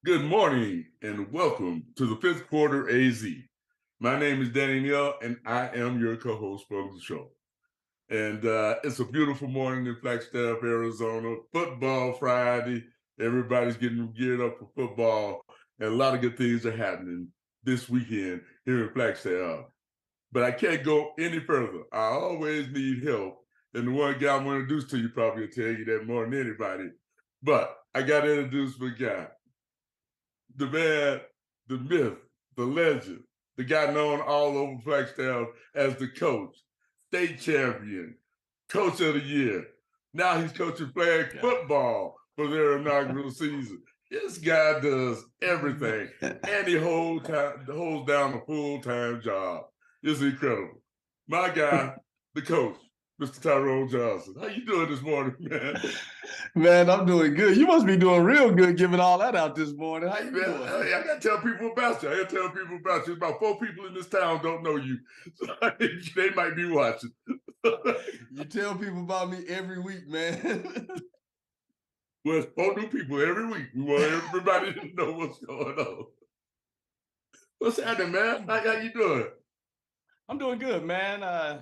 Good morning and welcome to the fifth quarter AZ. My name is Danny Neal and I am your co-host for the show. And it's a beautiful morning in Flagstaff, Arizona. Football Friday. Everybody's getting geared up for football. And a lot of good things are happening this weekend here in Flagstaff. But I can't go any further. I always need help. And the one guy I'm going to introduce to you probably will tell you that more than anybody. But I got to introduce my guy. The man, the myth, the legend, the guy known all over Flagstaff as the coach, state champion, coach of the year. Now he's coaching flag football for their inaugural season. This guy does everything, and he holds down a full-time job. It's incredible. My guy, the coach, Mr. Tyrone Johnson. How you doing this morning, man? Man, I'm doing good. You must be doing real good giving all that out this morning. How you doing? I got to tell people about you. I got to tell people about you. About 4 people in this town don't know you. So they might be watching. You tell people about me every week, man. Well, it's 4 new people every week. We want everybody to know what's going on. What's happening, man? How you doing? I'm doing good, man.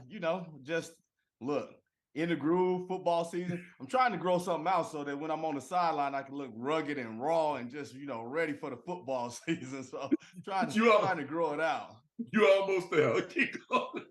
Just look, in the groove, football season. I'm trying to grow something out so that when I'm on the sideline, I can look rugged and raw and just, ready for the football season. So trying to grow it out. You almost there. Keep going.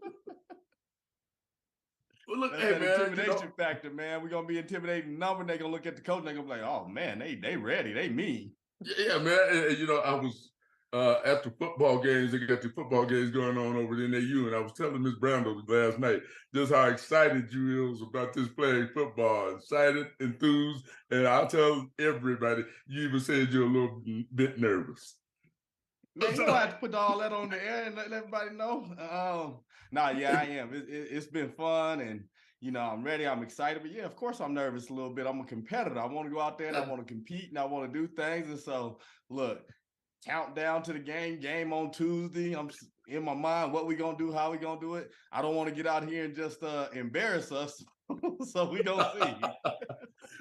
Well, look, hey, man, intimidation factor, man. We're gonna be intimidating number. They're gonna look at the coach and they're gonna be like, oh man, they ready, they mean. Yeah, man. And, I was after football games, they got the football games going on over the NAU, and I was telling Miss Brando last night just how excited you is about this playing football. Excited, enthused, and I'll tell everybody, you even said you're a little bit nervous. Man, you don't have to put all that on the air and let everybody know. I am. It's been fun, and I'm ready. I'm excited, but yeah, of course, I'm nervous a little bit. I'm a competitor. I want to go out there and I want to compete and I want to do things. And so, look, countdown to the game on Tuesday. I'm in my mind what we gonna do, how we gonna do it. I don't want to get out here and just embarrass us. So we gonna see.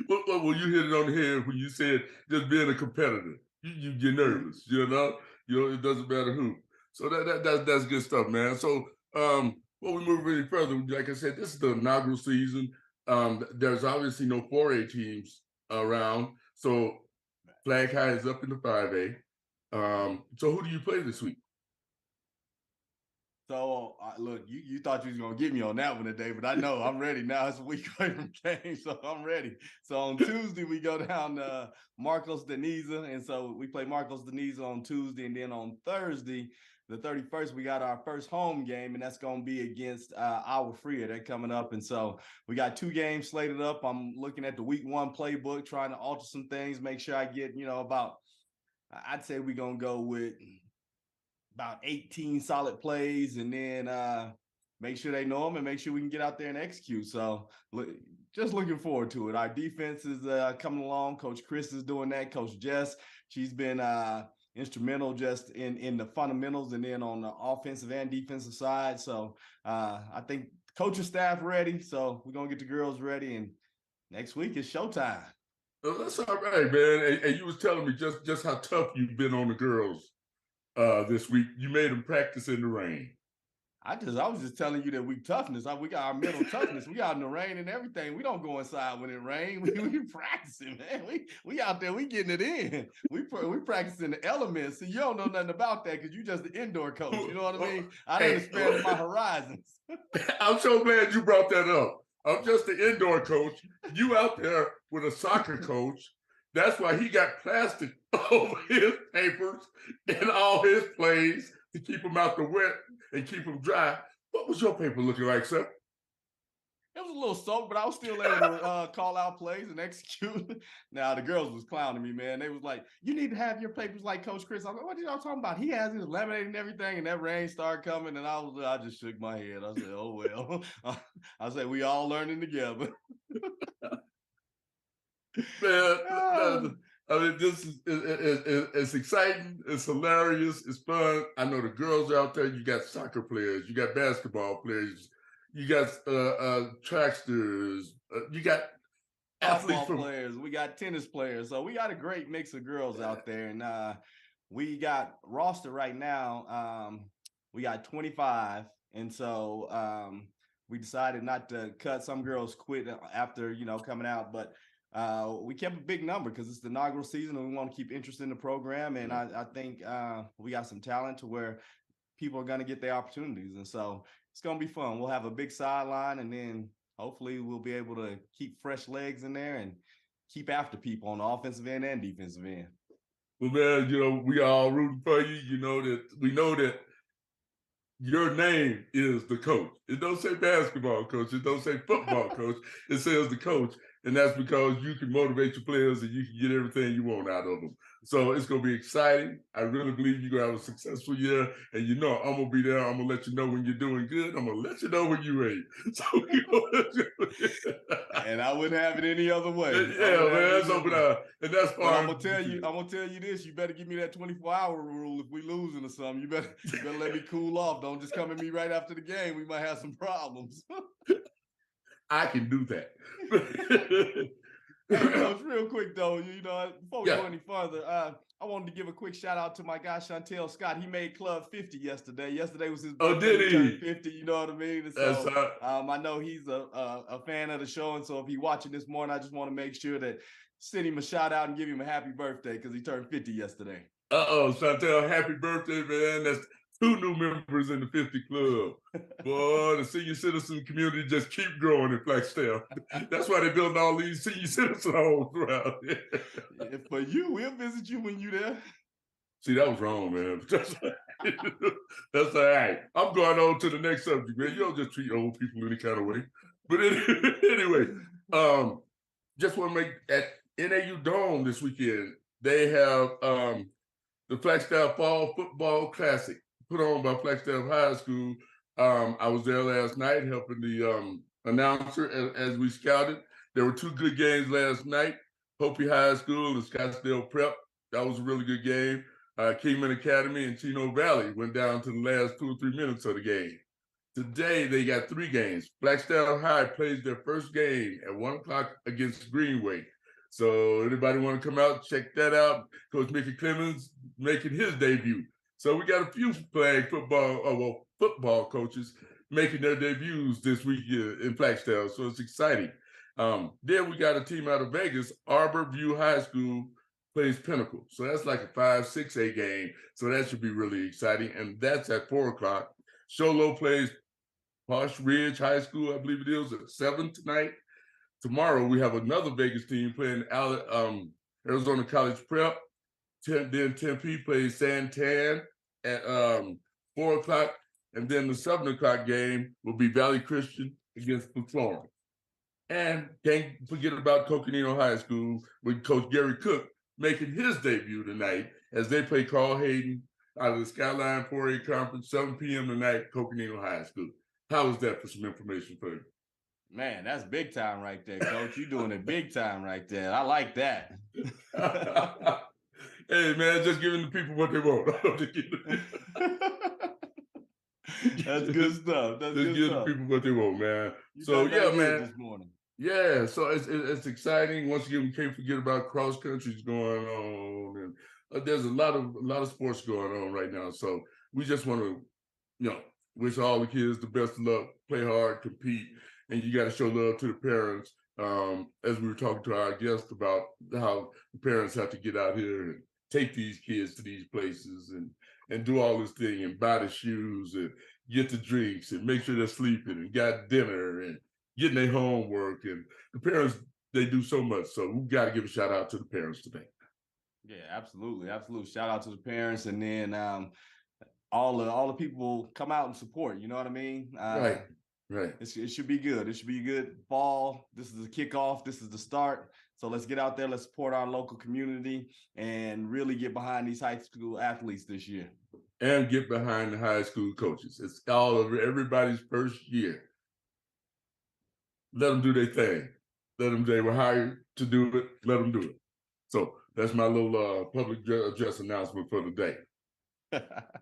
Well, you hit it on the head when you said just being a competitor. You're nervous, it doesn't matter who. So that's good stuff, man. So before we move any further, like I said, this is the inaugural season. There's obviously no 4A teams around, so Flag High is up in the 5A. So who do you play this week? So look, you thought you was gonna get me on that one today, but I know I'm ready now. It's a week away from game, so I'm ready. So on Tuesday we go down to Marcos Deniza, and so we play Marcos Deniza on Tuesday, and then on Thursday, the 31st, we got our first home game, and that's gonna be against our Freer. They're coming up, and so we got 2 games slated up. I'm looking at the week 1 playbook, trying to alter some things, make sure I get about. I'd say we're gonna go with about 18 solid plays, and then make sure they know them and make sure we can get out there and execute. So just looking forward to it. Our defense is coming along. Coach Chris is doing that. Coach Jess, she's been instrumental just in the fundamentals and then on the offensive and defensive side. So I think coaching staff ready. So we're going to get the girls ready, and next week is showtime. Oh, that's all right, man. And you was telling me just how tough you've been on the girls this week. You made them practice in the rain. I was just telling you that we toughness. We got our mental toughness. We out in the rain and everything. We don't go inside when it rains. We practicing, man. We out there. We getting it in. We practicing the elements. See, you don't know nothing about that because you just the indoor coach. You know what I mean? I didn't expand my horizons. I'm so glad you brought that up. I'm just the indoor coach. You out there with a soccer coach. That's why he got plastic over his papers and all his plays to keep them out the wet and keep them dry. What was your paper looking like, sir? It was a little soaked, but I was still able to call out plays and execute. Now, the girls was clowning me, man. They was like, you need to have your papers like Coach Chris. I'm like, what are y'all talking about? He has his laminated and everything, and that rain started coming, and I just shook my head. I said, oh, well. I said, we all learning together. Man, I mean, this is it's exciting, it's hilarious, it's fun. I know the girls out there, you got soccer players, you got basketball players, you got tracksters, you got softball players, we got tennis players. So we got a great mix of girls out there. And we got roster right now. We got 25. And so we decided not to cut. Some girls quit after, coming out, but we kept a big number because it's the inaugural season and we want to keep interest in the program. And I think we got some talent to where people are going to get their opportunities. And so it's going to be fun. We'll have a big sideline and then hopefully we'll be able to keep fresh legs in there and keep after people on the offensive end and defensive end. Well, man, we all rooting for you. We know that your name is the coach. It don't say basketball coach. It don't say football coach. It says the coach. And that's because you can motivate your players and you can get everything you want out of them. So it's going to be exciting. I really believe you're going to have a successful year. And I'm going to be there. I'm going to let you know when you're doing good. I'm going to let you know when you ain't. So and I wouldn't have it any other way. Yeah, man. And that's fine. I'm gonna tell you this. You better give me that 24-hour rule if we losing or something. You better let me cool off. Don't just come at me right after the game. We might have some problems. I can do that. Hey, Coach, real quick though, before we go any further, I wanted to give a quick shout out to my guy Chantel Scott. He made Club 50 yesterday. Yesterday was his birthday. Oh, did he? Turned 50, you know what I mean? And so I know he's a fan of the show, and so if he's watching this morning, I just want to make sure that send him a shout out and give him a happy birthday because he turned 50 yesterday. Chantel, happy birthday, man. That's 2 new members in the 50 Club. Boy, the senior citizen community just keep growing in Flagstaff. That's why they're building all these senior citizen homes around here. For you, we'll visit you when you're there. See, that was wrong, man. That's all right. I'm going on to the next subject, man. You don't just treat old people any kind of way. But anyway, just want to make at NAU Dome this weekend, they have the Flagstaff Fall Football Classic put on by Flagstaff High School. I was there last night helping the announcer as we scouted. There were 2 good games last night. Hopi High School and Scottsdale Prep. That was a really good game. Kingman Academy and Chino Valley went down to the last 2 or 3 minutes of the game. Today, they got 3 games. Flagstaff High plays their first game at 1 o'clock against Greenway. So anybody want to come out, check that out. Coach Mickey Clemens making his debut. So we got a few flag football coaches making their debuts this week in Flagstaff. So it's exciting. Then we got a team out of Vegas, Arbor View High School plays Pinnacle. So that's like a 5-6A game. So that should be really exciting. And that's at 4 o'clock. Sholo plays Posh Ridge High School, I believe it is, at 7 tonight. Tomorrow we have another Vegas team playing Arizona College Prep. Then Tempe plays Santan at 4 o'clock. And then the 7 o'clock game will be Valley Christian against Florence. And can't forget about Coconino High School with Coach Gary Cook making his debut tonight as they play Carl Hayden out of the Skyline 4A Conference, 7 p.m. tonight, Coconino High School. How was that for some information for you? Man, that's big time right there, Coach. You're doing it big time right there. I like that. Hey, man, just giving the people what they want. That's good stuff. Just give the people what they want, man. So, yeah, man. This morning. Yeah, so it's exciting. Once again, we can't forget about cross country's going on, and there's a lot of sports going on right now. So we just want to, wish all the kids the best of luck, play hard, compete, and you got to show love to the parents. As we were talking to our guest about how the parents have to get out here and take these kids to these places and do all this thing and buy the shoes and get the drinks and make sure they're sleeping and got dinner and getting their homework, and the parents, they do so much. So we've got to give a shout out to the parents today. Yeah, absolutely. Shout out to the parents, and then all the people come out and support. You know what I mean? Right. It should be good. It should be a good fall. This is the kickoff. This is the start. So let's get out there. Let's support our local community and really get behind these high school athletes this year. And get behind the high school coaches. It's all over everybody's first year. Let them do their thing. They were hired to do it. Let them do it. So that's my little public address announcement for the day.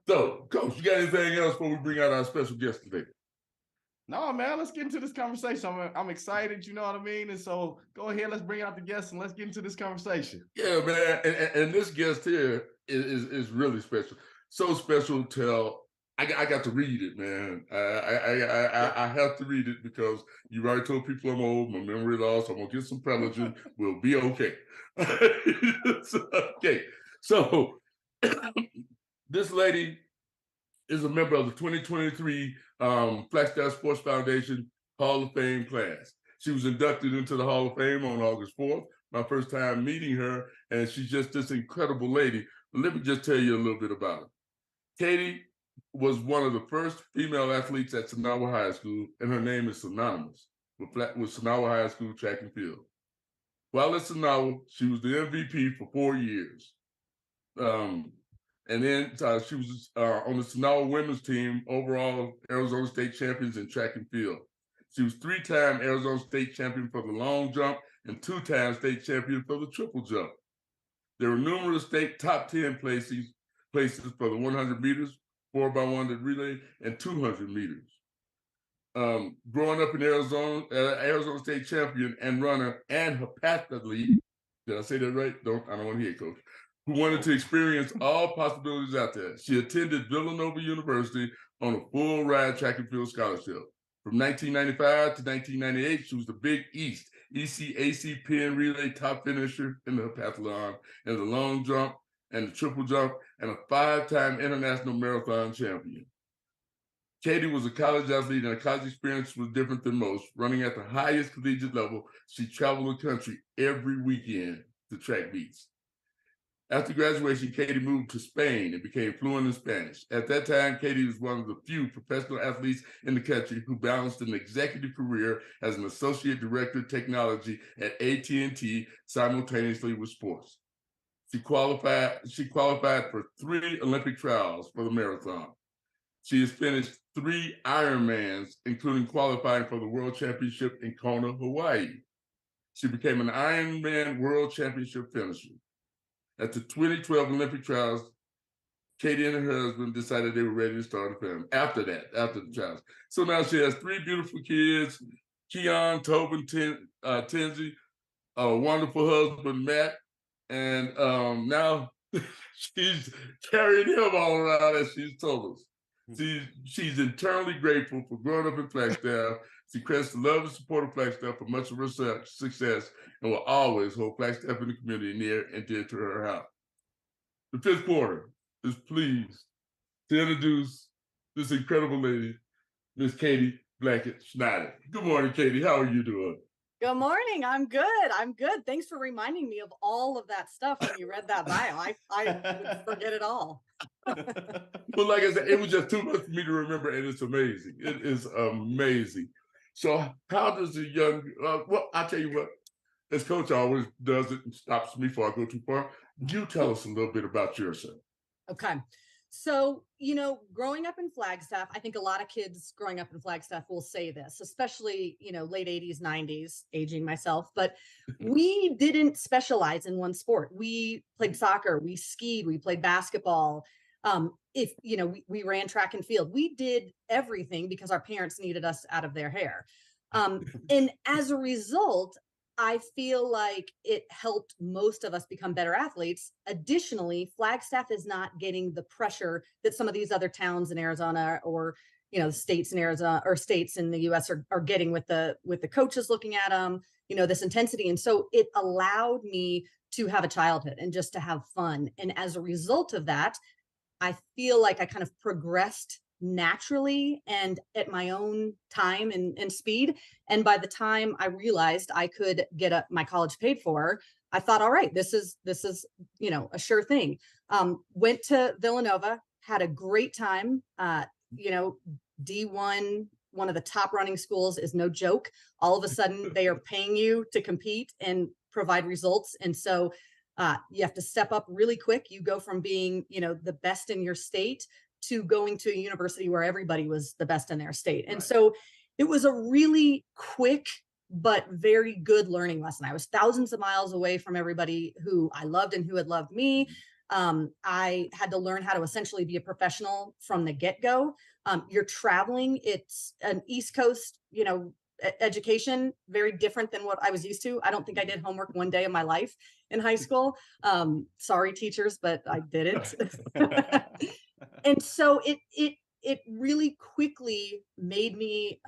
So, Coach, you got anything else before we bring out our special guest today? No, man, let's get into this conversation. I'm excited, you know what I mean? And so go ahead, let's bring out the guests and let's get into this conversation. Yeah, man. And this guest here is really special. So special till I got to read it, man. I have to read it because you already told people I'm old, my memory loss. I'm gonna get some Preligen. We'll be okay. Okay. So this lady is a member of the 2023 Flagstaff Sports Foundation Hall of Fame class. She was inducted into the Hall of Fame on August 4th, my first time meeting her, and she's just this incredible lady. But let me just tell you a little bit about her. Katie was one of the first female athletes at Sonawa High School, and her name is synonymous with Sonawa High School track and field. While at Sonawa, she was the MVP for 4 years. And then she was on the Sonawa women's team, overall Arizona State champions in track and field. She was 3-time Arizona State champion for the long jump and 2-time state champion for the triple jump. There were numerous state top 10 places for the 100 meters, 4x100 relay, and 200 meters. Growing up in Arizona, Arizona State champion and runner and heptathlete, did I say that right? I don't want to hear it, Coach. Who wanted to experience all possibilities out there. She attended Villanova University on a full ride track and field scholarship. From 1995 to 1998, she was the Big East ECAC pin relay top finisher in the heptathlon and the long jump and the triple jump, and a 5-time international marathon champion. Katie was a college athlete, and her college experience was different than most. Running at the highest collegiate level, she traveled the country every weekend to track meets. After graduation, Katie moved to Spain and became fluent in Spanish. At that time, Katie was one of the few professional athletes in the country who balanced an executive career as an associate director of technology at AT&T simultaneously with sports. She qualified for 3 Olympic trials for the marathon. She has finished 3 Ironmans, including qualifying for the World Championship in Kona, Hawaii. She became an Ironman World Championship finisher. At the 2012 Olympic trials, Katie and her husband decided they were ready to start a family after the trials. So now she has 3 beautiful kids, Keon, Tobin, Tenzi, a wonderful husband, Matt, and now she's carrying him all around, as she's told us. She's internally grateful for growing up in Flagstaff. She credits the love and support of Flagstaff for much of her success and will always hold Flagstaff in the community near and dear to her heart. The fifth quarter is pleased to introduce this incredible lady, Miss Katie Blackett-Scheinder. Good morning, Katie. How are you doing? Good morning. I'm good. I'm good. Thanks for reminding me of all of that stuff when you read that bio. I would forget it all. But like I said, it was just too much for me to remember, and it's amazing. It is amazing. So how does a young, well, I'll tell you what, as Coach always does it and stops me before I go too far, you tell us a little bit about yourself. Okay. So, growing up in Flagstaff, I think a lot of kids growing up in Flagstaff will say this, especially, late 80s, 90s, aging myself, but we didn't specialize in one sport. We played soccer, we skied, we played basketball. We ran track and field. We did everything because our parents needed us out of their hair. And as a result, I feel like it helped most of us become better athletes. Additionally, Flagstaff is not getting the pressure that some of these other towns in Arizona or, states in Arizona or states in the US are getting with the coaches looking at them, this intensity. And so it allowed me to have a childhood and just to have fun. And as a result of that, I feel like I kind of progressed naturally and at my own time and speed. And by the time I realized I could get my college paid for, I thought, all right, this is, a sure thing. Went to Villanova, had a great time. D1, one of the top running schools, is no joke. All of a sudden they are paying you to compete and provide results. And so you have to step up really quick. You go from being, the best in your state to going to a university where everybody was the best in their state. And so it was a really quick, but very good learning lesson. I was thousands of miles away from everybody who I loved and who had loved me. I had to learn how to essentially be a professional from the get-go. You're traveling. It's an East Coast, education, very different than what I was used to. I don't think I did homework one day of my life in high school. Sorry, teachers, but I did it. And so it really quickly made me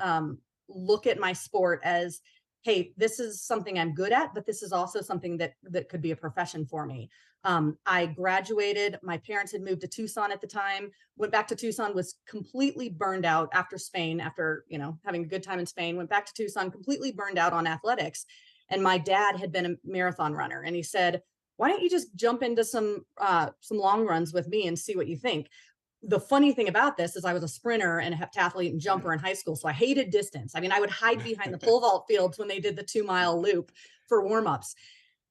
look at my sport as, hey, this is something I'm good at, but this is also something that could be a profession for me. I graduated. My parents had moved to Tucson at the time. Went back to Tucson, was completely burned out after Spain, after having a good time in Spain. Went back to Tucson, completely burned out on athletics. And my dad had been a marathon runner, and he said, "Why don't you just jump into some long runs with me and see what you think?" The funny thing about this is I was a sprinter and a heptathlete and jumper in high school. So I hated distance. I mean, I would hide behind the pole vault fields when they did the 2-mile loop for warmups.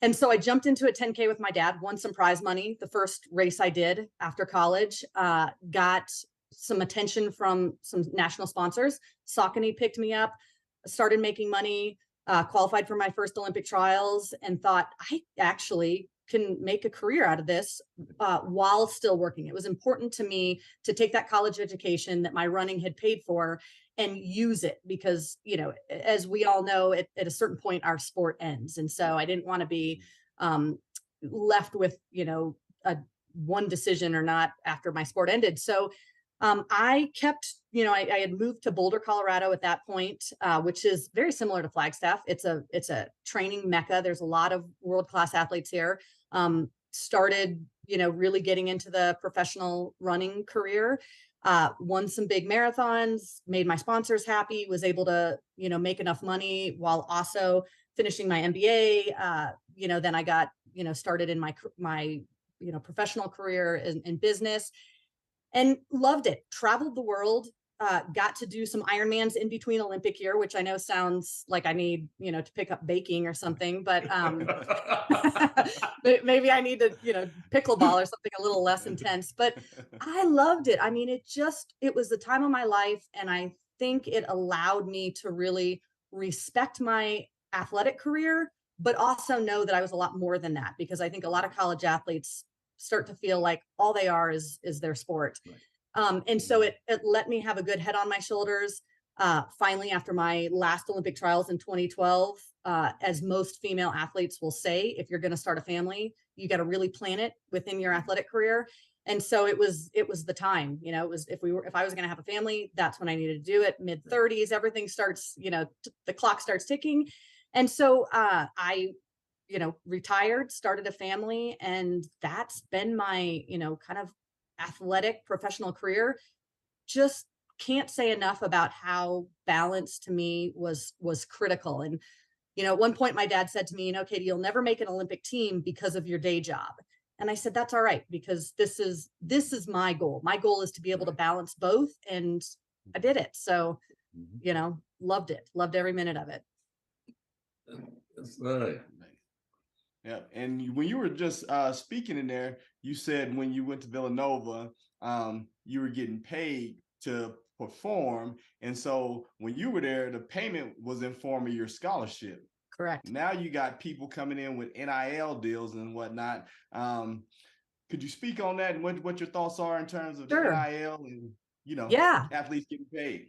And so I jumped into a 10K with my dad, won some prize money. The first race I did after college, got some attention from some national sponsors. Saucony picked me up, started making money, qualified for my first Olympic trials, and thought, I actually can make a career out of this while still working. It was important to me to take that college education that my running had paid for and use it, because, as we all know, at a certain point, our sport ends. And so I didn't want to be left with, a one decision or not after my sport ended. So I kept, I had moved to Boulder, Colorado at that point, which is very similar to Flagstaff. It's a training mecca. There's a lot of world-class athletes here. Started, really getting into the professional running career, won some big marathons, made my sponsors happy, was able to, make enough money while also finishing my MBA. Then I got, started in my professional career in business, and loved it. Traveled the world, got to do some Ironmans in between Olympic year, which I know sounds like I need, to pick up baking or something, but but maybe I need to, pickleball or something a little less intense. But I loved it. I mean, it was the time of my life. And I think it allowed me to really respect my athletic career, but also know that I was a lot more than that, because I think a lot of college athletes start to feel like all they are is their sport. Right. And so it let me have a good head on my shoulders. Finally, after my last Olympic trials in 2012, as most female athletes will say, if you're going to start a family, you got to really plan it within your athletic career. And so it was the time, it was, if I was going to have a family, that's when I needed to do it. Mid 30s, everything starts, the clock starts ticking. And so I retired, started a family, and that's been my, kind of athletic professional career. Just can't say enough about how balance to me was critical. And, at one point my dad said to me, Katie, you'll never make an Olympic team because of your day job. And I said, that's all right, because this is my goal. My goal is to be able to balance both. And I did it. So, loved it. Loved every minute of it. That's right. Yeah. And when you were just speaking in there, you said when you went to Villanova, you were getting paid to perform. And so when you were there, the payment was in form of your scholarship. Correct. Now you got people coming in with NIL deals and whatnot. Could you speak on that and what your thoughts are in terms of Sure. the NIL and, athletes getting paid?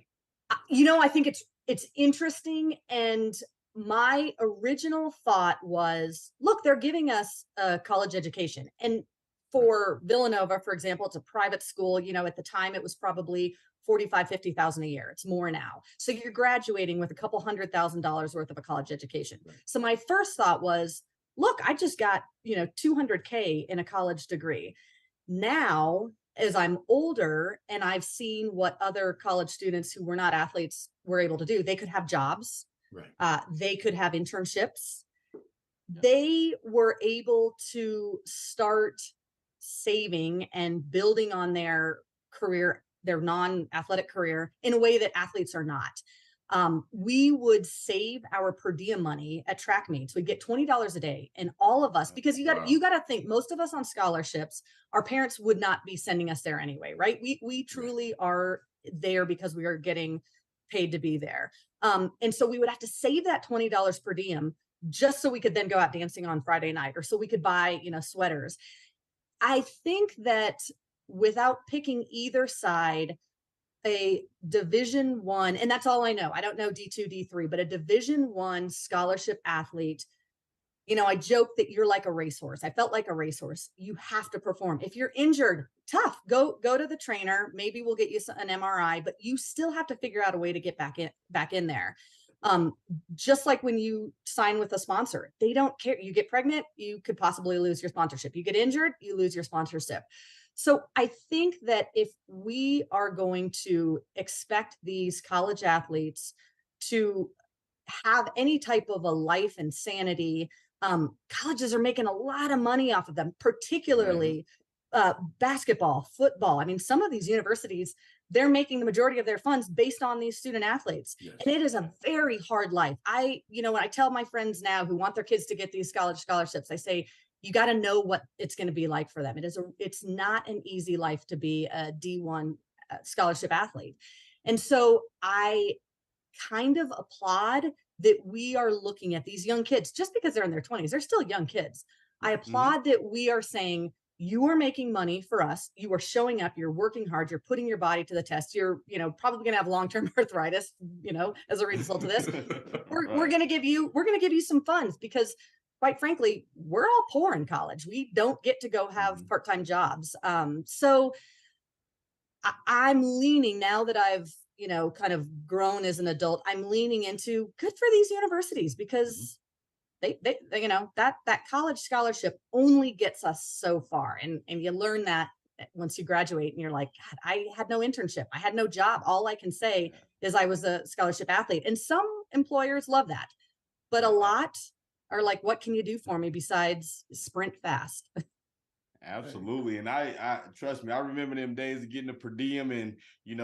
I think it's interesting. And my original thought was, look, they're giving us a college education. And for Villanova, for example, it's a private school. At the time it was probably $45,000, $50,000 a year. It's more now. So you're graduating with a couple $100,000 worth of a college education. Right. So my first thought was, look, I just got, $200K in a college degree. Now, as I'm older and I've seen what other college students who were not athletes were able to do, they could have jobs. Right. They could have internships. Yeah. They were able to start saving and building on their career, their non-athletic career, in a way that athletes are not. We would save our per diem money at track meets. We'd get $20 a day, and all of us, because you got to think, most of us on scholarships, our parents would not be sending us there anyway, right? We truly are there because we are getting paid to be there. And so we would have to save that $20 per diem just so we could then go out dancing on Friday night, or so we could buy, sweaters. I think that without picking either side, a Division I, and that's all I know. I don't know D2, D3, but a Division I scholarship athlete. You know, I joke that you're like a racehorse. I felt like a racehorse. You have to perform. If you're injured, tough. Go to the trainer. Maybe we'll get you an MRI, but you still have to figure out a way to get back in there. Just like when you sign with a sponsor, they don't care. You get pregnant, you could possibly lose your sponsorship. You get injured, you lose your sponsorship. So I think that if we are going to expect these college athletes to have any type of a life and sanity, colleges are making a lot of money off of them, particularly basketball, football. I mean, some of these universities, they're making the majority of their funds based on these student athletes. Yes. And it is a very hard life. When I tell my friends now who want their kids to get these scholarships, I say, you got to know what it's going to be like for them. It's not an easy life to be a D1 scholarship athlete. And so I kind of applaud that we are looking at these young kids just because they're in their 20s. They're still young kids. I applaud that we are saying, you are making money for us. You are showing up. You're working hard. You're putting your body to the test. You're, probably going to have long-term arthritis, as a result of this. We're going to give you some funds because, quite frankly, we're all poor in college. We don't get to go have part-time jobs. So I'm leaning, now that I've, kind of grown as an adult, I'm leaning into good for these universities because they that college scholarship only gets us so far. And you learn that once you graduate and you're like, God, I had no internship. I had no job. All I can say is I was a scholarship athlete. And some employers love that, but a lot are like, what can you do for me besides sprint fast? Absolutely. And I trust me, I remember them days of getting a per diem and,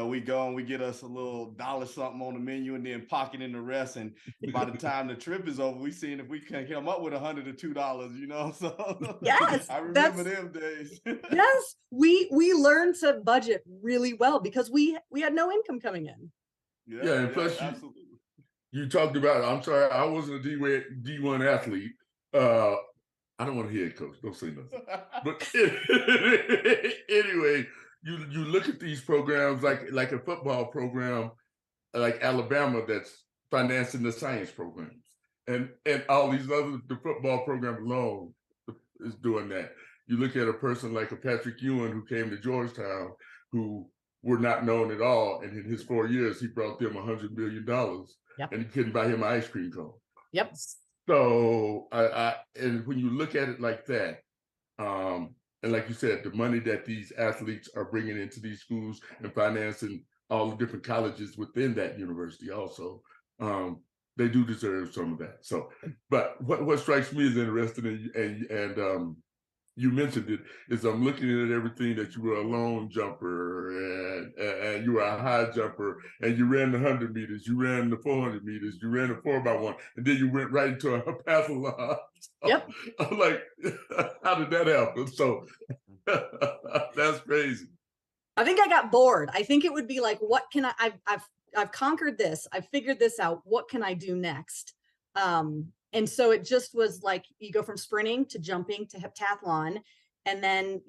we go and we get us a little dollar something on the menu and then pocketing the rest. And by the time the trip is over, we seeing if we can come up with $100 or $2, so Yes, I remember them days. Yes, we learned to budget really well because we had no income coming in. Yeah, and plus absolutely. You talked about, I'm sorry, I wasn't a D1 athlete. I don't want to hear it, coach. Don't say nothing. But anyway, you look at these programs like a football program like Alabama that's financing the science programs, and all these the football program alone is doing that. You look at a person like a Patrick Ewing who came to Georgetown, who were not known at all, and in his 4 years he brought them $100 million, and he couldn't buy him an ice cream cone. Yep. So and when you look at it like that, and like you said, the money that these athletes are bringing into these schools and financing all the different colleges within that university also, they do deserve some of that. So, but what strikes me as interesting, and you mentioned it, is I'm looking at everything that you were a long jumper and you were a high jumper and you ran the 100 meters, you ran the 400 meters, you ran the 4x1, and then you went right into a pentathlon. Yep. I'm like, how did that happen? So that's crazy. I think I got bored. I think it would be like, what can I've conquered this. I've figured this out. What can I do next? And so it just was like, you go from sprinting to jumping to heptathlon. And then,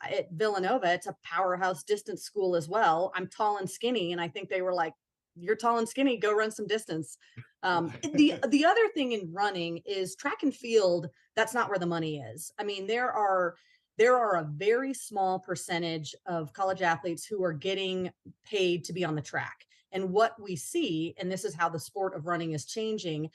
at Villanova, it's a powerhouse distance school as well. I'm tall and skinny. And I think they were like, you're tall and skinny, go run some distance. The other thing in running is track and field. That's not where the money is. I mean, there are a very small percentage of college athletes who are getting paid to be on the track. And what we see, and this is how the sport of running is changing,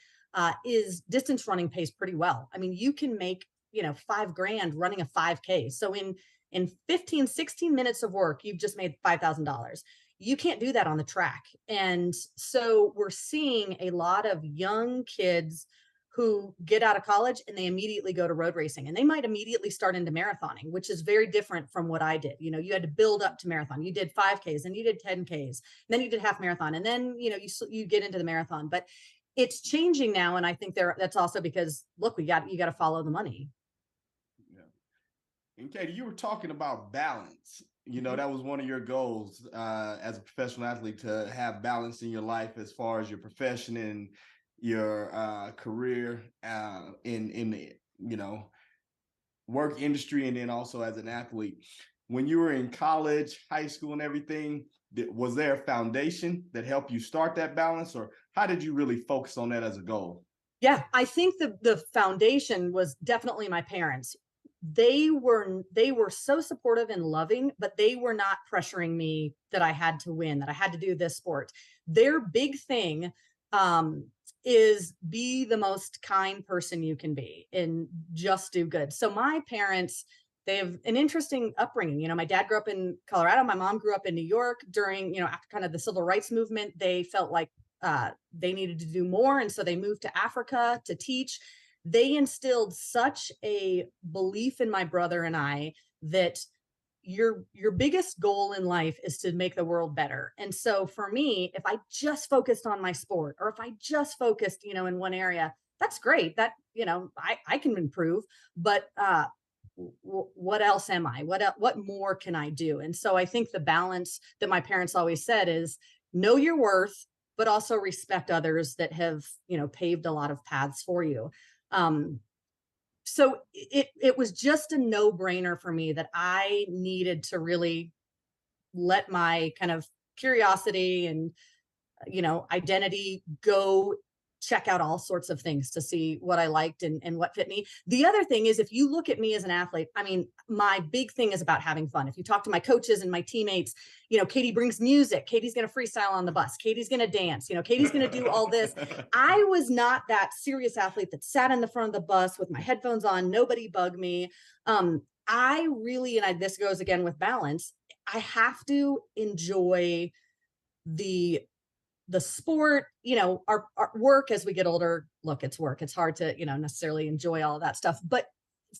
is distance running pays pretty well. I mean, you can make, $5,000 running a 5K. So in 15, 16 minutes of work, you've just made $5,000. You can't do that on the track. And so we're seeing a lot of young kids who get out of college and they immediately go to road racing, and they might immediately start into marathoning, which is very different from what I did. You had to build up to marathon. You did 5Ks and you did 10Ks, and then you did half marathon, and then, you get into the marathon. But it's changing now. And I think that's also because, look, you got to follow the money. Yeah. And Katie, you were talking about balance. That was one of your goals as a professional athlete, to have balance in your life as far as your profession and your career in the work industry, and then also as an athlete. When you were in college, high school, and everything, was there a foundation that helped you start that balance, or how did you really focus on that as a goal? Yeah, I think the foundation was definitely my parents. They were so supportive and loving, but they were not pressuring me that I had to win, that I had to do this sport. Their big thing is be the most kind person you can be and just do good. So my parents, they have an interesting upbringing. You know, my dad grew up in Colorado. My mom grew up in New York during, you know, after kind of the civil rights movement. They felt like they needed to do more. And so they moved to Africa to teach. They instilled such a belief in my brother and I that your biggest goal in life is to make the world better. And so for me, if I just focused on my sport, or if I just focused, you know, in one area, that's great. That, you know, I can improve, but what else am I? What more can I do? And so I think the balance that my parents always said is know your worth, but also respect others that have, you know, paved a lot of paths for you. So it was just a no-brainer for me that I needed to really let my kind of curiosity and, you know, identity go check out all sorts of things to see what I liked and what fit me. The other thing is, if you look at me as an athlete, I mean, my big thing is about having fun. If you talk to my coaches and my teammates, you know, Katie brings music. Katie's going to freestyle on the bus. Katie's going to dance. You know, Katie's going to do all this. I was not that serious athlete that sat in the front of the bus with my headphones on. Nobody bugged me. I really, this goes again with balance. I have to enjoy the sport, you know, our work as we get older. Look, it's work. It's hard to, you know, necessarily enjoy all of that stuff. But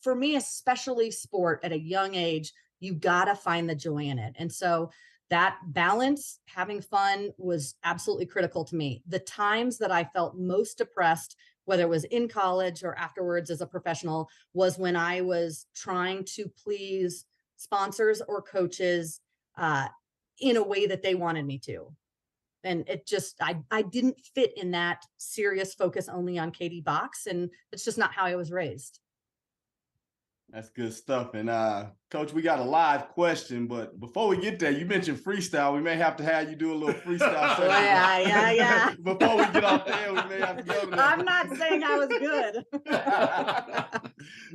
for me, especially sport at a young age, you got to find the joy in it. And so that balance, having fun, was absolutely critical to me. The times that I felt most depressed, whether it was in college or afterwards as a professional, was when I was trying to please sponsors or coaches in a way that they wanted me to. And it just, I didn't fit in that serious focus only on Katie box. And it's just not how I was raised. That's good stuff. And Coach, we got a live question, but before we get there, you mentioned freestyle. We may have to have you do a little freestyle session. Yeah. Before we get off there, we may have to go to that. I'm not saying I was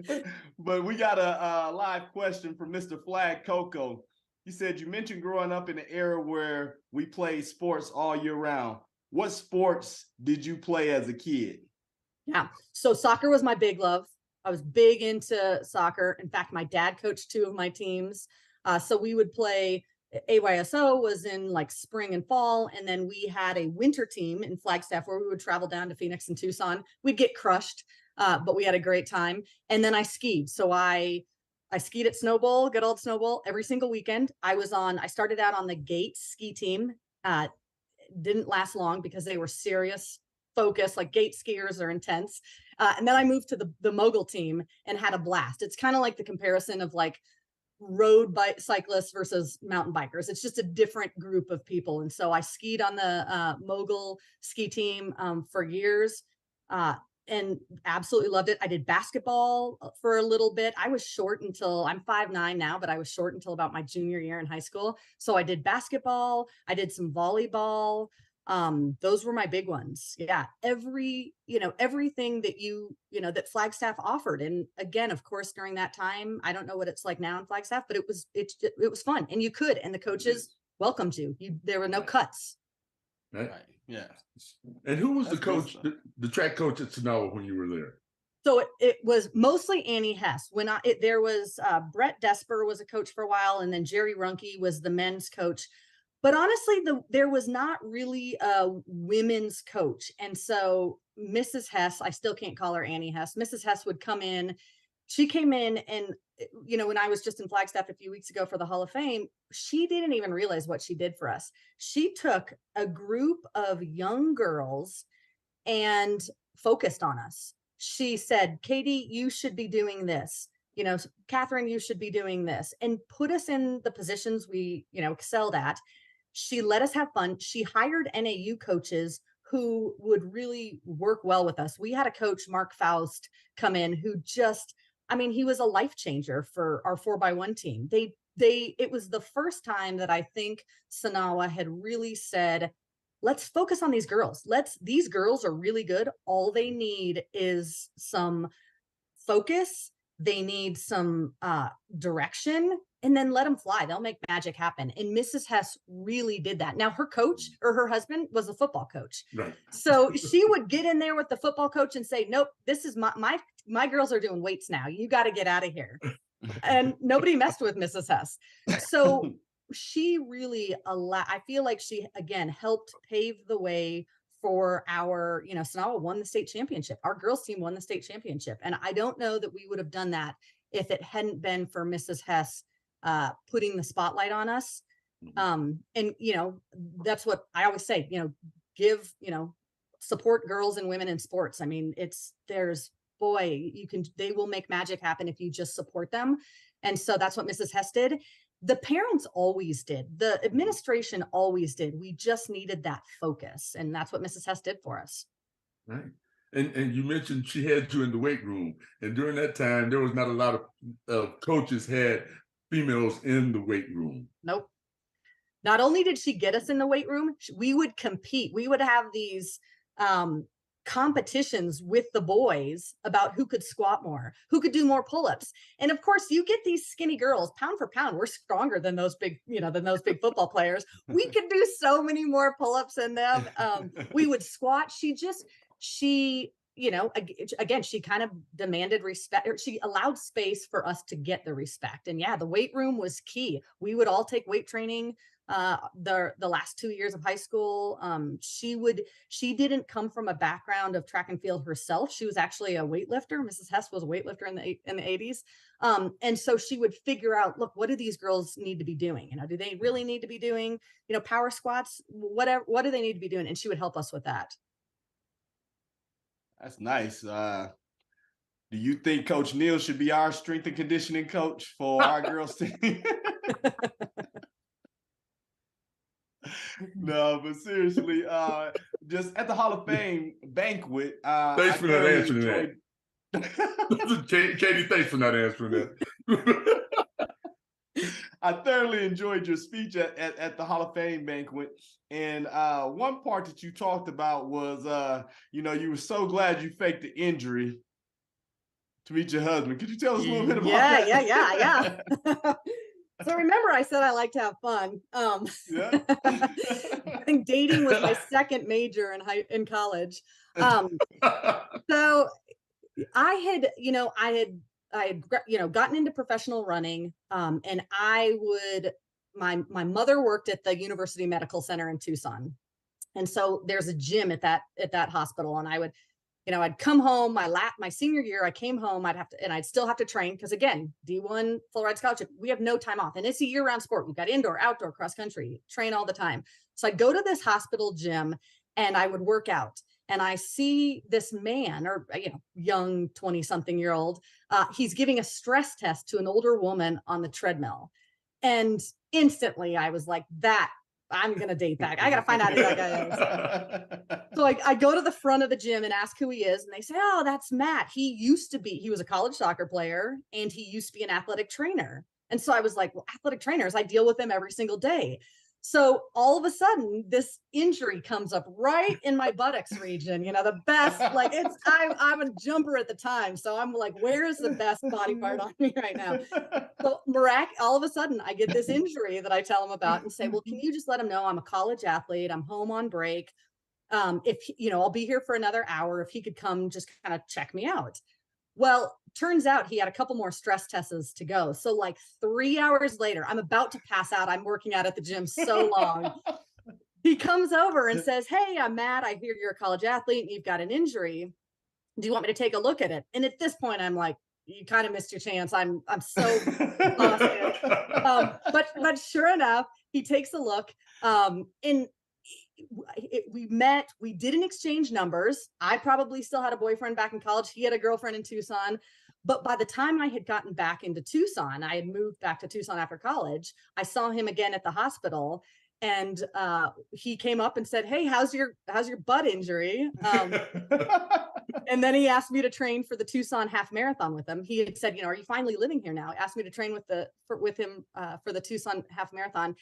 good. But we got a live question from Mr. Flag Coco. He said, you mentioned growing up in an era where we played sports all year round. What sports did you play as a kid? Yeah, so soccer was my big love. I was big into soccer. In fact, my dad coached 2 of my teams. So we would play, AYSO was in like spring and fall. And then we had a winter team in Flagstaff where we would travel down to Phoenix and Tucson. We'd get crushed, but we had a great time. And then I skied. So I skied at Snow Bowl, good old Snow Bowl, every single weekend. I started out on the Gates ski team. Didn't last long because they were serious focus, like Gate skiers are intense. And then I moved to the mogul team and had a blast. It's kind of like the comparison of like road bike cyclists versus mountain bikers. It's just a different group of people. And so I skied on the mogul ski team for years. And absolutely loved it. I did basketball for a little bit. I was short until, I'm 5'9" now, but I was short until about my junior year in high school. So I did basketball. I did some volleyball. Those were my big ones. Yeah. Everything that that Flagstaff offered. And again, of course, during that time, I don't know what it's like now in Flagstaff, but it was fun, and you could, and the coaches welcomed you. There were no cuts. Right. Yeah. And who was the coach, the track coach at Sonoa when you were there? So it was mostly Annie Hess. There was Brett Desper was a coach for a while, and then Jerry Runke was the men's coach. But honestly, there was not really a women's coach. And so Mrs. Hess, I still can't call her Annie Hess. Mrs. Hess would come in. She came in and, when I was just in Flagstaff a few weeks ago for the Hall of Fame, she didn't even realize what she did for us. She took a group of young girls and focused on us. She said, Katie, you should be doing this. Catherine, you should be doing this, and put us in the positions we, excelled at. She let us have fun. She hired NAU coaches who would really work well with us. We had a coach, Mark Faust, come in who he was a life changer for our 4x1 team. it was the first time that I think Sanawa had really said, let's focus on these girls. These girls are really good. All they need is some focus. They need some direction, and then let them fly. They'll make magic happen. And Mrs. Hess really did that. Now, her coach or her husband was a football coach. Right. So she would get in there with the football coach and say, nope, this is my girls are doing weights now. You got to get out of here. And nobody messed with Mrs. Hess. So she really I feel like she, again, helped pave the way for our, Sanawa won the state championship. Our girls team won the state championship. And I don't know that we would have done that if it hadn't been for Mrs. Hess putting the spotlight on us. And, that's what I always say, give, support girls and women in sports. I mean, they will make magic happen if you just support them. And so that's what Mrs. Hess did. The parents always did. The administration always did. We just needed that focus. And that's what Mrs. Hess did for us. Right. And you mentioned she had you in the weight room. And during that time, there was not a lot of coaches had females in the weight room. Nope. Not only did she get us in the weight room, we would compete. We would have these competitions with the boys about who could squat more, who could do more pull-ups. And of course, you get these skinny girls, pound for pound, we're stronger than those big football players. We could do so many more pull-ups than them. We would squat. She again, she kind of demanded respect, or she allowed space for us to get the respect. And yeah, the weight room was key. We would all take weight training the last 2 years of high school. She didn't come from a background of track and field herself. She was actually a weightlifter. Mrs. Hess was a weightlifter in the 80s. And so she would figure out, look, what do these girls need to be doing? Do they really need to be doing, power squats? Whatever, what do they need to be doing? And she would help us with that. That's nice. Do you think Coach Neal should be our strength and conditioning coach for our girls team? No, but seriously, just at the Hall of Fame banquet. Thanks for not answering that. Katie, thanks for not answering that. I thoroughly enjoyed your speech at the Hall of Fame banquet. And one part that you talked about was, you were so glad you faked the injury to meet your husband. Could you tell us a little bit about that? Yeah. So remember, I said I like to have fun. Yeah. I think dating was my second major in college. So I had gotten into professional running, and my mother worked at the University Medical Center in Tucson, and so there's a gym at that hospital, and I would. I'd come home my senior year. I came home. I'd still have to train because, again, D1 full ride scholarship. We have no time off, and it's a year-round sport. We've got indoor, outdoor, cross country, train all the time. So I'd go to this hospital gym, and I would work out. And I see this man, or young 20-something-year-old. He's giving a stress test to an older woman on the treadmill, and instantly I was like, "That I'm gonna date that. I gotta find out who that guy is." So I go to the front of the gym and ask who he is, and they say, "Oh, that's Matt. He was a college soccer player, and he used to be an athletic trainer." And so I was like, "Well, athletic trainers, I deal with them every single day." So all of a sudden, this injury comes up right in my buttocks region. The best, like I'm a jumper at the time. So I'm like, where is the best body part on me right now? So all of a sudden, I get this injury that I tell him about and say, well, can you just let him know I'm a college athlete? I'm home on break. I'll be here for another hour. If he could come just kind of check me out. Well, turns out he had a couple more stress tests to go. So like 3 hours later, I'm about to pass out. I'm working out at the gym so long. He comes over and says, "Hey, I'm Matt. I hear you're a college athlete and you've got an injury. Do you want me to take a look at it?" And at this point, I'm like, you kind of missed your chance. I'm so exhausted. But sure enough, he takes a look. And we met. We didn't exchange numbers. I probably still had a boyfriend back in college. He had a girlfriend in Tucson. But by the time I had gotten back into Tucson, I had moved back to Tucson after college. I saw him again at the hospital, and he came up and said, "Hey, how's your butt injury?" And then he asked me to train for the Tucson half marathon with him. He had said, are you finally living here now? He asked me to train with him for the Tucson half marathon.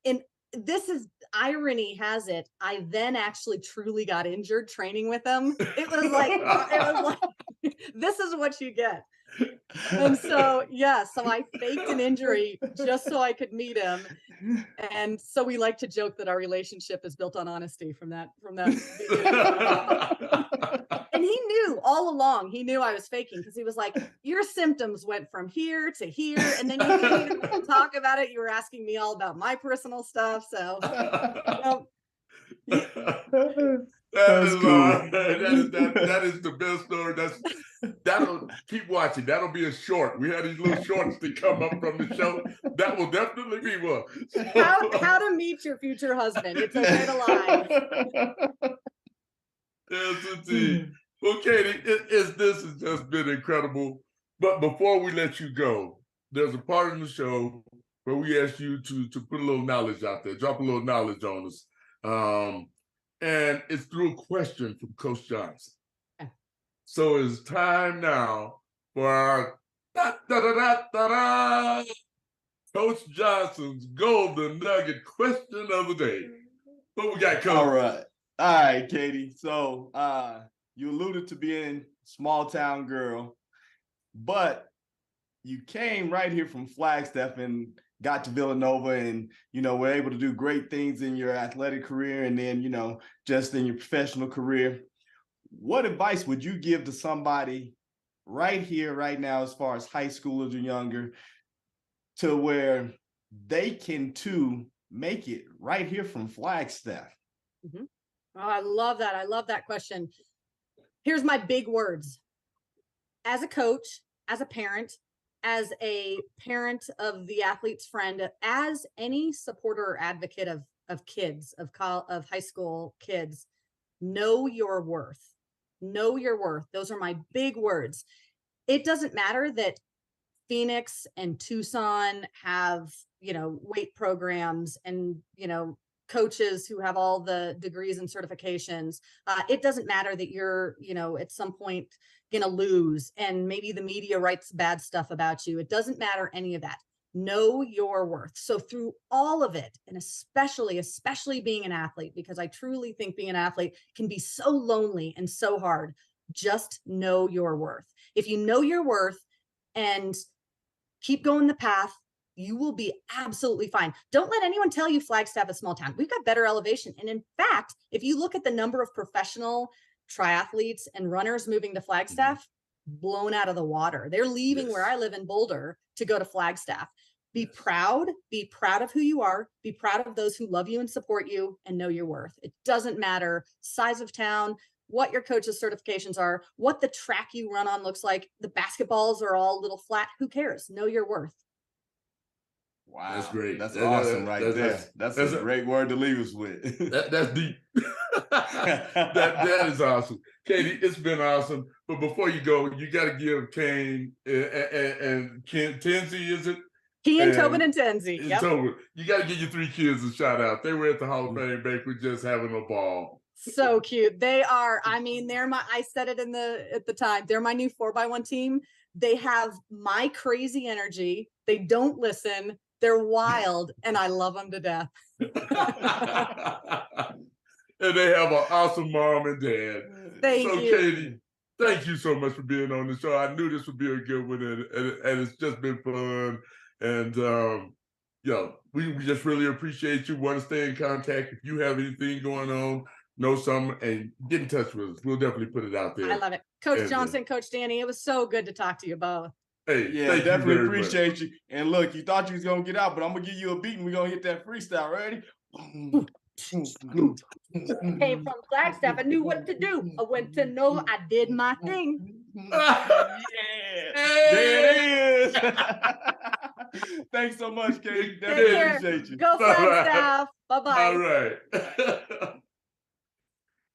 And this is, irony has it, I then actually truly got injured training with him. It was like this is what you get. And so, so I faked an injury just so I could meet him. And so we like to joke that our relationship is built on honesty from that And he knew all along, he knew I was faking, because he was like, your symptoms went from here to here. And then you didn't even talk about it. You were asking me all about my personal stuff. So That's cool. That is the best story. That'll keep watching. That'll be a short. We had these little shorts that come up from the show. That will definitely be one. How to meet your future husband. It's okay to lie. Yes, indeed. Well, Katie, this has just been incredible. But before we let you go, there's a part in the show where we ask you to put a little knowledge out there, drop a little knowledge on us. And it's through a question from Coach Johnson. So it's time now for our Coach Johnson's Golden Nugget question of the day. What we got, Coach? All right, Katie. So you alluded to being small town girl, but you came right here from Flagstaff and got to Villanova and, were able to do great things in your athletic career and then, just in your professional career. What advice would you give to somebody right here, right now, as far as high schoolers or younger, to where they can too make it right here from Flagstaff? Mm-hmm. Oh, I love that. I love that question. Here's my big words. As a coach, as a parent of the athlete's friend, as any supporter or advocate of kids, of high school kids, know your worth. Know your worth. Those are my big words. It doesn't matter that Phoenix and Tucson have, weight programs and, coaches who have all the degrees and certifications. It doesn't matter that you're, at some point going to lose and maybe the media writes bad stuff about you. It doesn't matter any of that. Know your worth. So through all of it, and especially being an athlete, because I truly think being an athlete can be so lonely and so hard, just know your worth. If you know your worth and keep going the path, you will be absolutely fine. Don't let anyone tell you Flagstaff is small town. We've got better elevation. And in fact, if you look at the number of professional triathletes and runners moving to Flagstaff, blown out of the water. They're leaving where I live in Boulder to go to Flagstaff. Be proud of who you are, be proud of those who love you and support you, and know your worth. It doesn't matter size of town, what your coach's certifications are, what the track you run on looks like. The basketballs are all a little flat. Who cares? Know your worth. Wow, that's great. That's awesome, there. That's a great word to leave us with. That's deep. that is awesome, Katie. It's been awesome. But before you go, you got to give Kane and Tenzi, is it? Kean, Tobin, and Tenzi. Yep. Tobin. You got to give your three kids a shout out. They were at the Hall of Fame banquet just having a ball. So cute. They are. I mean, I said it at the time. They're my new 4x1 team. They have my crazy energy. They don't listen. They're wild, and I love them to death. And they have an awesome mom and dad. Thank you. Katie, thank you so much for being on the show. I knew this would be a good one, and it's just been fun. And we just really appreciate you. Want to stay in contact. If you have anything going on, know something, and get in touch with us. We'll definitely put it out there. I love it. Coach Johnson, Coach Danny, it was so good to talk to you both. Hey, yeah, definitely appreciate you. And look, you thought you was gonna get out, but I'm gonna give you a beat and we're gonna hit that freestyle. Ready? Came from Flagstaff. I knew what to do. I went to Nova. I did my thing. Yeah, there it is. Thanks so much, Katie. Definitely appreciate you. Go Flagstaff. Bye-bye. All right.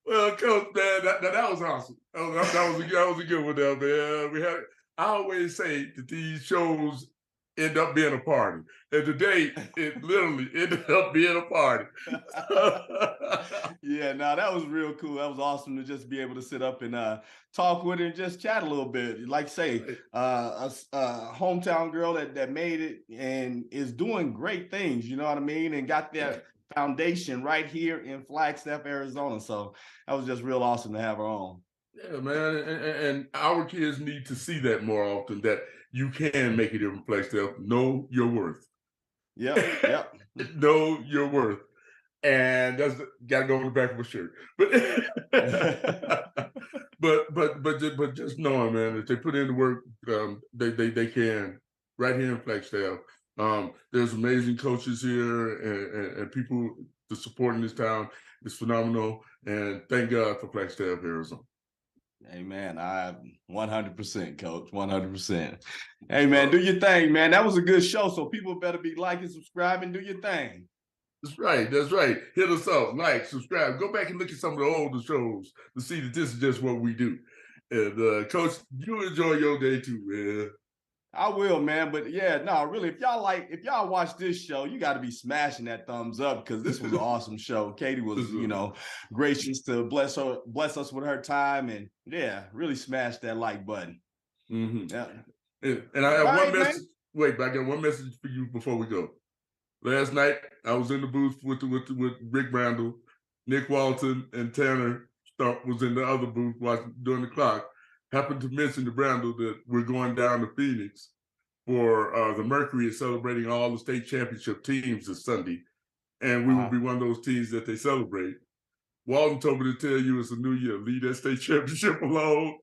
Well, Coach, man, that was awesome. That was a good one there, man. I always say that these shows ended up being a party. And today, it literally ended up being a party. Yeah, no, that was real cool. That was awesome to just be able to sit up and talk with her and just chat a little bit. Like say, a hometown girl that made it and is doing great things, you know what I mean? And got that foundation right here in Flagstaff, Arizona. So that was just real awesome to have her on. Yeah, man. And our kids need to see that more often, that you can make it in Flagstaff. Know your worth. Yep. Know your worth. And that's got to go on the back of a shirt. But just knowing, man, if they put in the work, they can right here in Flagstaff. There's amazing coaches here and people, the support in this town is phenomenal. And thank God for Flagstaff, Arizona. Amen. I 100%, coach. 100%. Hey, man, do your thing, man. That was a good show. So people better be liking, subscribing, do your thing. That's right. That's right. Hit us up, like, subscribe. Go back and look at some of the older shows to see that this is just what we do. And Coach, you enjoy your day too, man. I will, man. But yeah, no, really, if y'all watch this show, you got to be smashing that thumbs up because this was an awesome show. Katie was, gracious to bless us with her time, and yeah, really smash that like button. Mm-hmm. Yeah. And I have one message. Man. Wait, but I got one message for you before we go. Last night, I was in the booth with Rick Brandel, Nick Walton, and Tanner Stump was in the other booth watching during the clock. Happened to mention to Brandel that we're going down to Phoenix for the Mercury is celebrating all the state championship teams this Sunday, and we will be one of those teams that they celebrate. Walton told me to tell you it's a new year. Leave that state championship alone.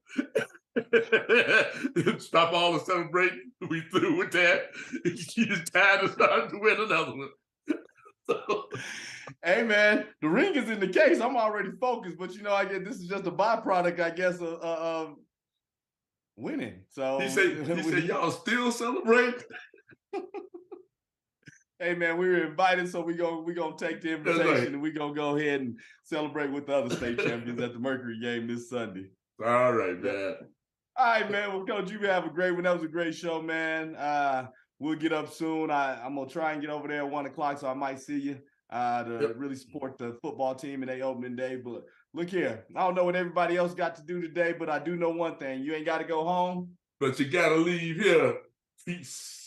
Stop all the celebrating. We through with that. It's time to start to win another one. Hey man, the ring is in the case. I'm already focused, but I get this is just a byproduct, I guess, of winning. So he said y'all still celebrate. Hey man, we were invited, so we gonna take the invitation and we gonna go ahead and celebrate with the other state champions at the Mercury game this Sunday. All right, man. All right, man. Well, Coach, you have a great one. That was a great show, man. We'll get up soon. I'm gonna try and get over there at 1 o'clock, so I might see you to really support the football team in their opening day. But look here, I don't know what everybody else got to do today, but I do know one thing: you ain't got to go home, but you got to leave here. Peace.